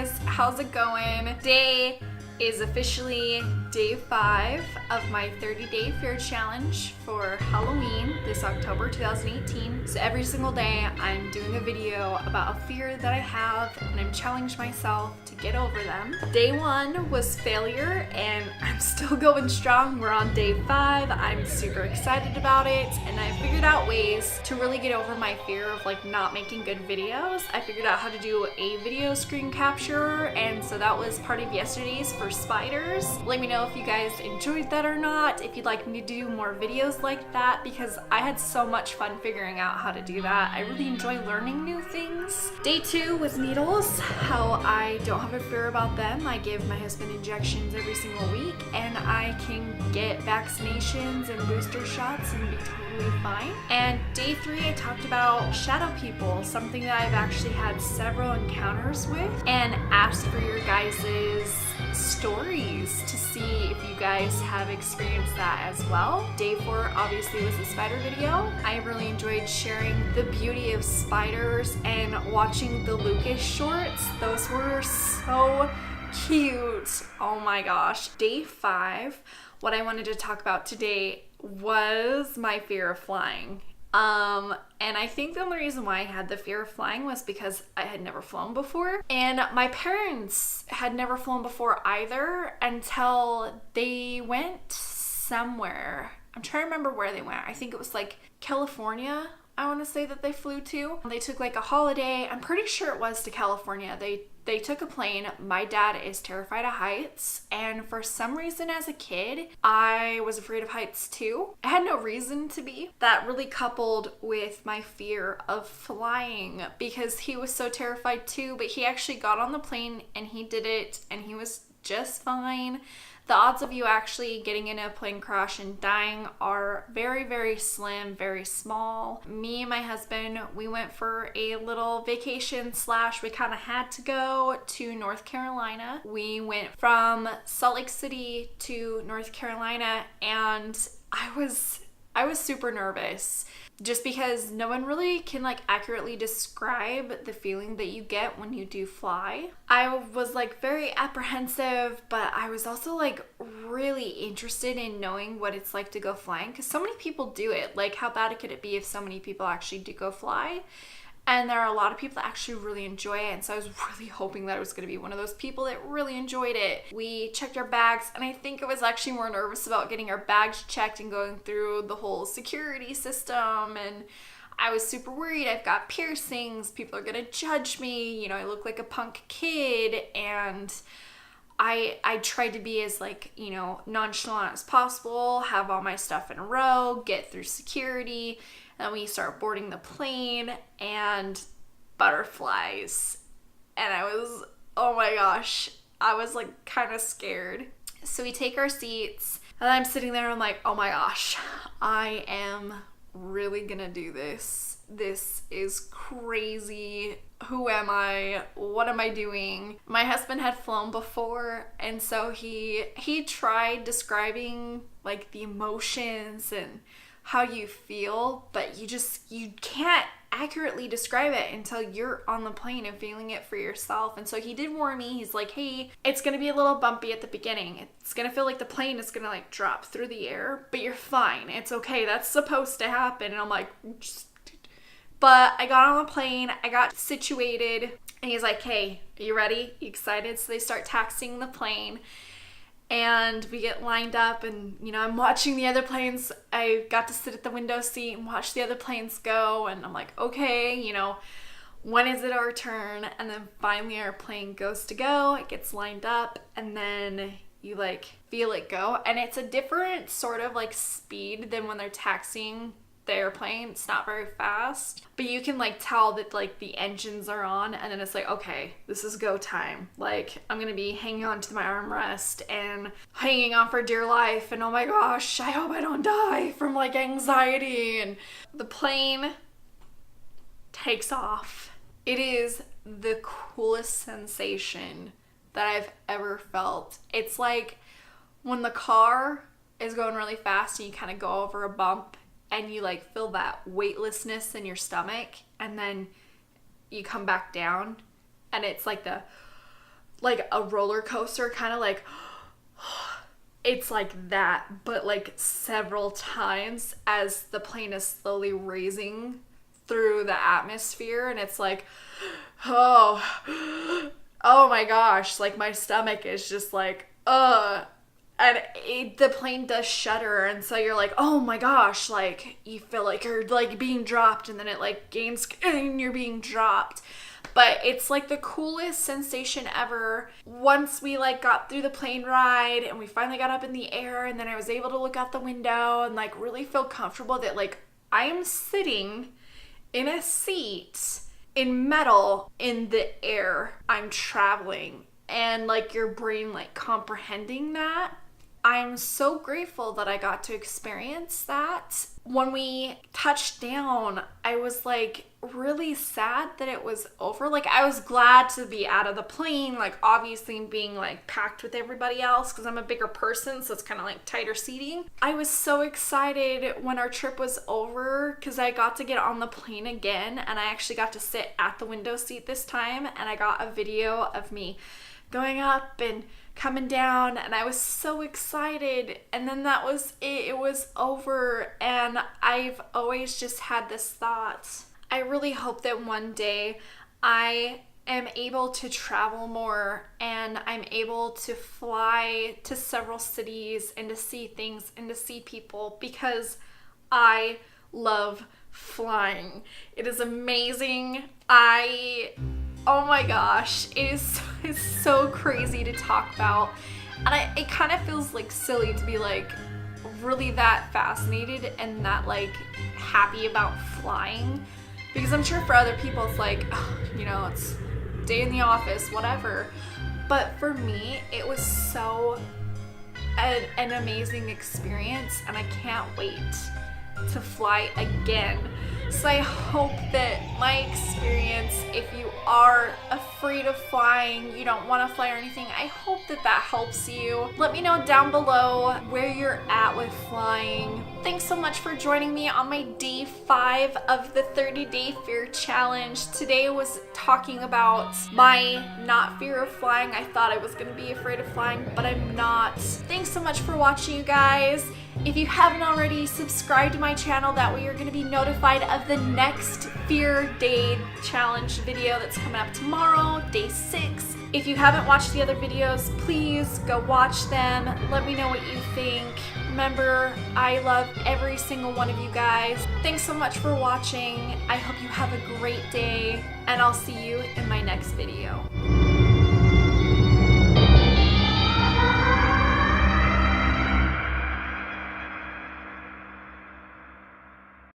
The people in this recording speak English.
guys, how's it going? Today is officially day 5 of my 30-day fear challenge for Halloween this October 2018. So every single day I'm doing a video about a fear that I have and I'm challenging myself to get over them. Day 1 was failure and I'm still going strong. We're on day 5. I'm super excited about it and I figured out ways to really get over my fear of like not making good videos. I figured out how to do a video screen capture, and so that was part of yesterday's for spiders. Let me know if you guys enjoyed that or not, if you'd like me to do more videos like that, because I had so much fun figuring out how to do that. I really enjoy learning new things. Day 2 was needles, how I don't have a fear about them. I give my husband injections every single week and I can get vaccinations and booster shots and be totally fine. And day 3 I talked about shadow people, something that I've actually had several encounters with, and asked for your guys's stories to see if you guys have experienced that as well. Day 4 obviously was the spider video. I really enjoyed sharing the beauty of spiders and watching the Lucas shorts. Those were so cute. Oh my gosh. Day 5, what I wanted to talk about today was my fear of flying. And I think the only reason why I had the fear of flying was because I had never flown before. And my parents had never flown before either until they went somewhere. I'm trying to remember where they went. I think it was like California, I want to say that they flew to. They took like a holiday. I'm pretty sure it was to California. They took a plane. My dad is terrified of heights, and for some reason as a kid, I was afraid of heights too. I had no reason to be. That really coupled with my fear of flying because he was so terrified too, but he actually got on the plane and he did it and he was just fine. The odds of you actually getting in a plane crash and dying are very, very slim, very small. Me and my husband, we went for a little vacation / we kind of had to go to North Carolina. We went from Salt Lake City to North Carolina and I was super nervous just because no one really can like accurately describe the feeling that you get when you do fly. I was like very apprehensive, but I was also like really interested in knowing what it's like to go flying because so many people do it. Like how bad could it be if so many people actually do go fly? And there are a lot of people that actually really enjoy it. And so I was really hoping that I was going to be one of those people that really enjoyed it. We checked our bags, and I think I was actually more nervous about getting our bags checked and going through the whole security system. And I was super worried. I've got piercings. People are going to judge me. You know, I look like a punk kid. And I tried to be as like, you know, nonchalant as possible, have all my stuff in a row, get through security. And we start boarding the plane and butterflies. And I was, oh my gosh, I was like kind of scared. So we take our seats and I'm sitting there and I'm like, oh my gosh, I am really gonna do this. This is crazy. Who am I? What am I doing? My husband had flown before, and so he tried describing like the emotions and how you feel, but you can't accurately describe it until you're on the plane and feeling it for yourself. And so he did warn me. He's like, hey, it's gonna be a little bumpy at the beginning. It's gonna feel like the plane is gonna like drop through the air, but you're fine. It's okay. That's supposed to happen. And I'm like, but I got on the plane, I got situated, and he's like, hey, are you ready? You excited? So they start taxiing the plane. And we get lined up and, you know, I'm watching the other planes. I got to sit at the window seat and watch the other planes go. And I'm like, okay, you know, when is it our turn? And then finally our plane goes to go. It gets lined up and then you like feel it go. And it's a different sort of like speed than when they're taxiing the airplane. It's not very fast, but you can like tell that like the engines are on, and then it's like, okay, this is go time. Like I'm gonna be hanging on to my armrest and hanging on for dear life, and oh my gosh, I hope I don't die from like anxiety. And the plane takes off. It is the coolest sensation that I've ever felt. It's like when the car is going really fast and you kind of go over a bump and you like feel that weightlessness in your stomach, and then you come back down and it's like the like a roller coaster, kind of like, it's like that, but like several times as the plane is slowly raising through the atmosphere, and it's like, oh my gosh, like my stomach is just like, and the plane does shudder, and so you're like, oh my gosh, like you feel like you're like being dropped, and then it like gains and you're being dropped. But it's like the coolest sensation ever. Once we like got through the plane ride and we finally got up in the air, and then I was able to look out the window and like really feel comfortable that like I am sitting in a seat in metal in the air. I'm traveling, and like your brain like comprehending that. I'm so grateful that I got to experience that. When we touched down, I was like really sad that it was over. Like I was glad to be out of the plane, like obviously being like packed with everybody else because I'm a bigger person, so it's kind of like tighter seating. I was so excited when our trip was over because I got to get on the plane again, and I actually got to sit at the window seat this time, and I got a video of me going up and coming down, and I was so excited. And then that was it. It was over, and I've always just had this thought. I really hope that one day I am able to travel more, and I'm able to fly to several cities and to see things and to see people, because I love flying. It is amazing. Oh my gosh, it's so crazy to talk about, and it kind of feels like silly to be like really that fascinated and that like happy about flying, because I'm sure for other people it's like, oh, you know, it's day in the office, whatever. But for me, it was so an amazing experience, and I can't wait to fly again. So I hope that my experience, if you are afraid of flying, you don't want to fly or anything, I hope that helps you. Let me know down below where you're at with flying. Thanks so much for joining me on my day 5 of the 30-day fear challenge. Today was talking about my not fear of flying. I thought I was going to be afraid of flying, but I'm not. Thanks so much for watching, you guys. If you haven't already, subscribe to my channel. That way you're going to be notified of the next Fear Day challenge video that's coming up tomorrow, day 6. If you haven't watched the other videos, please go watch them. Let me know what you think. Remember, I love every single one of you guys. Thanks so much for watching. I hope you have a great day, and I'll see you in my next video.